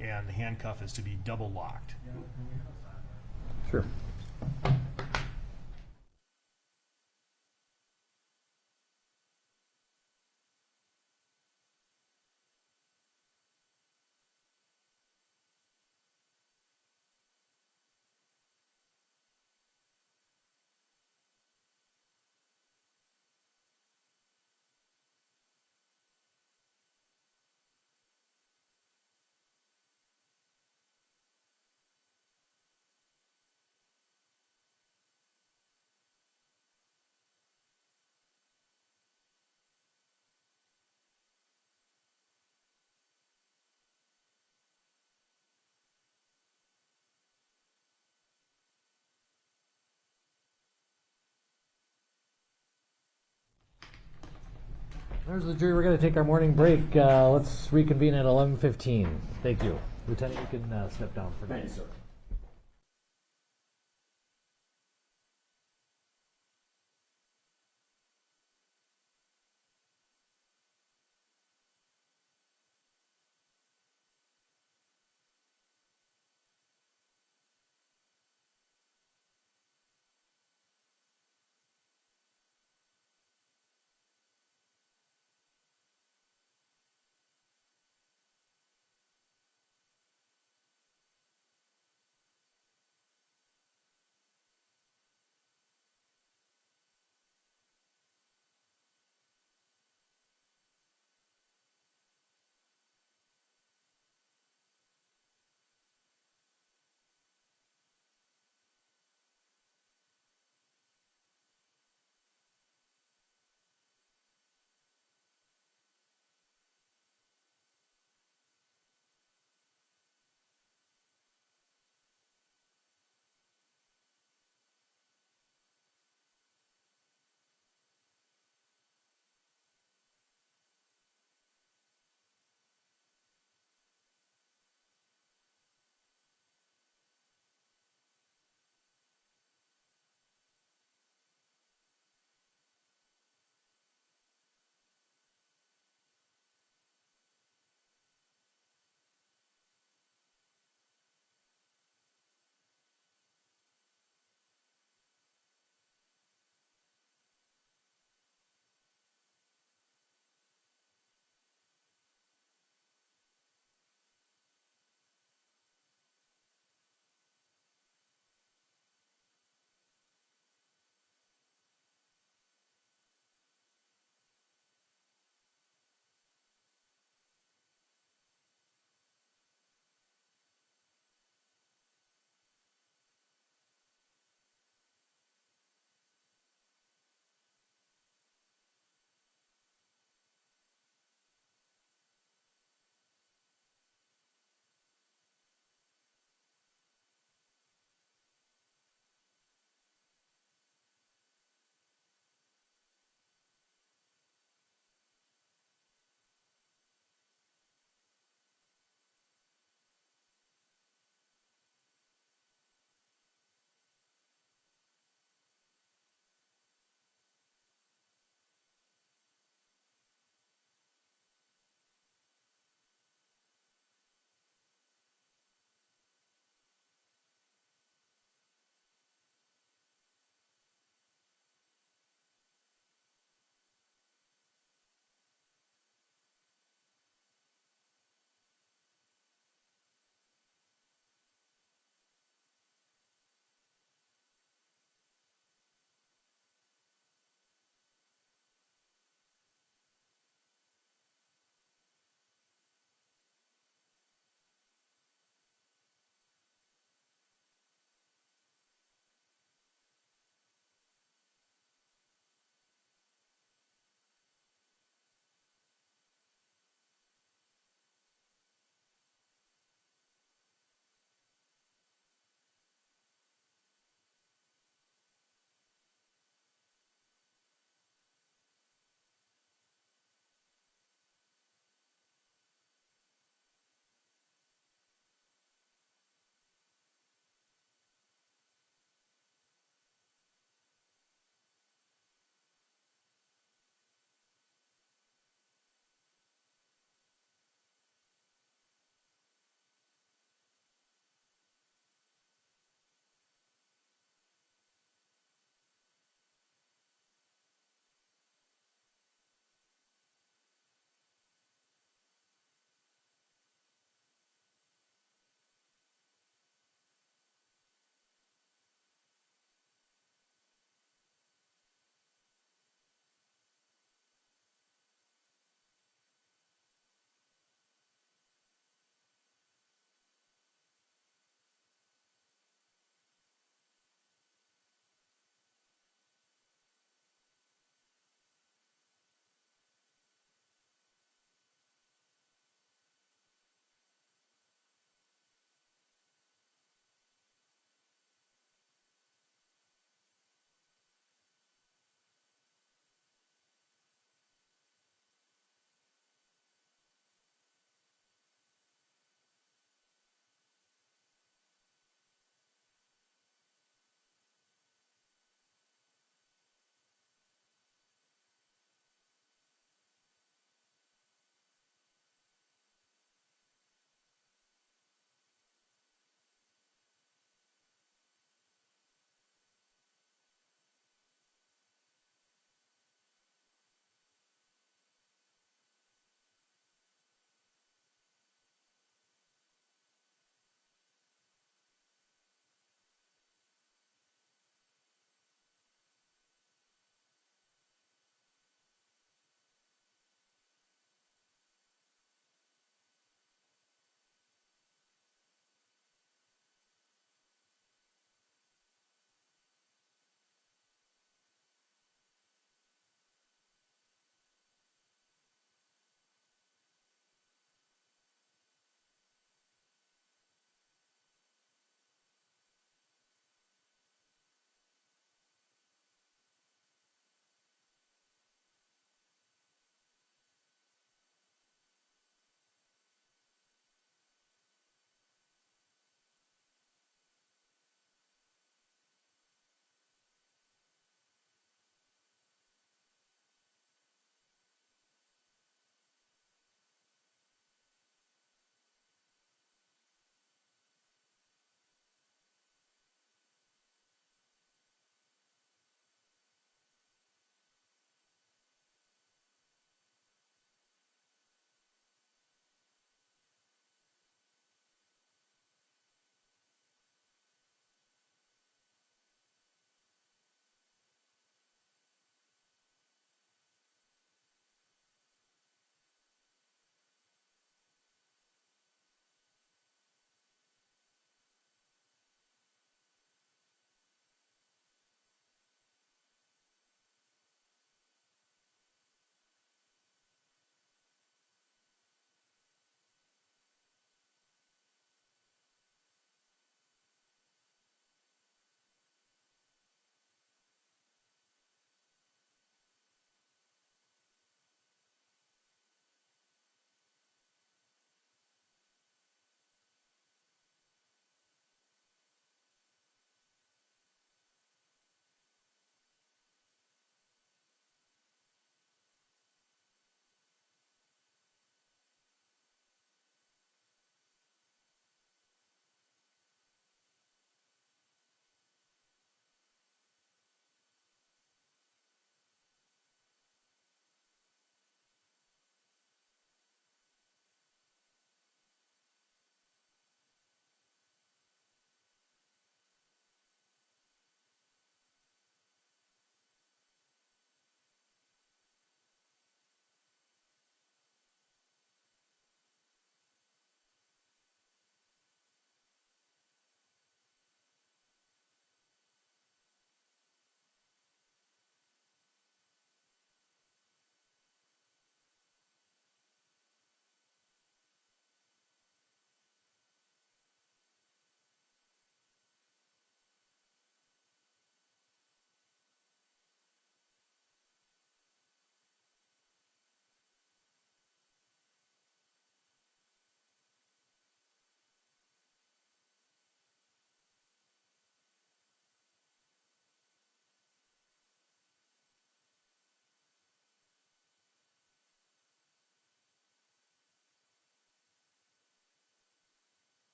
and the handcuff is to be double locked. Sure. There's the jury. We're going to take our morning break. Let's reconvene at 11:15. Thank you. Lieutenant, you can step down for now. Thank you, sir.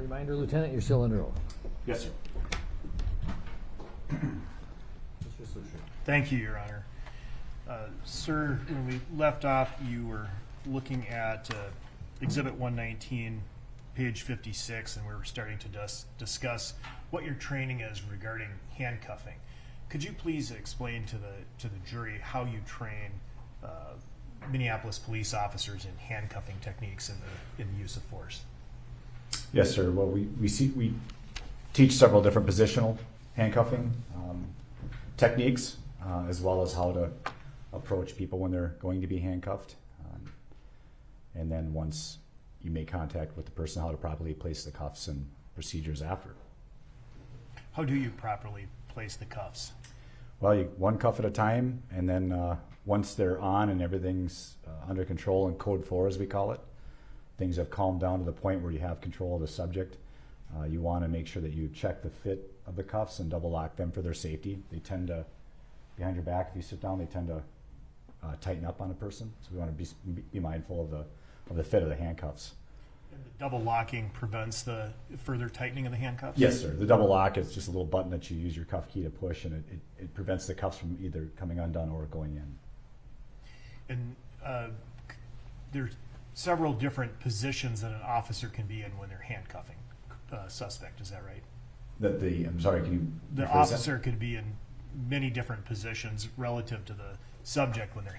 reminder, Lieutenant, you're still under oath. Yes, sir. Mr. Susher. Thank you, Your Honor. Sir, when we left off, you were looking at Exhibit 119, page 56, and we were starting to discuss what your training is regarding handcuffing. Could you please explain to the jury how you train Minneapolis police officers in handcuffing techniques in the use of force? Yes, sir. Well, we teach several different positional handcuffing techniques, as well as how to approach people when they're going to be handcuffed. And then once you make contact with the person, how to properly place the cuffs and procedures after. How do you properly place the cuffs? Well, one cuff at a time, and then once they're on and everything's under control in Code 4, as we call it, things have calmed down to the point where you have control of the subject. You want to make sure that you check the fit of the cuffs and double lock them for their safety. They tend to, behind your back, if you sit down, they tend to tighten up on a person. So we want to be mindful of the fit of the handcuffs. And the double locking prevents the further tightening of the handcuffs? Yes, sir. The double lock is just a little button that you use your cuff key to push, and it prevents the cuffs from either coming undone or going in. And there's several different positions that an officer can be in when they're handcuffing a suspect. Is that right? I'm sorry, can you The rephrase officer could be in many different positions relative to the subject when they're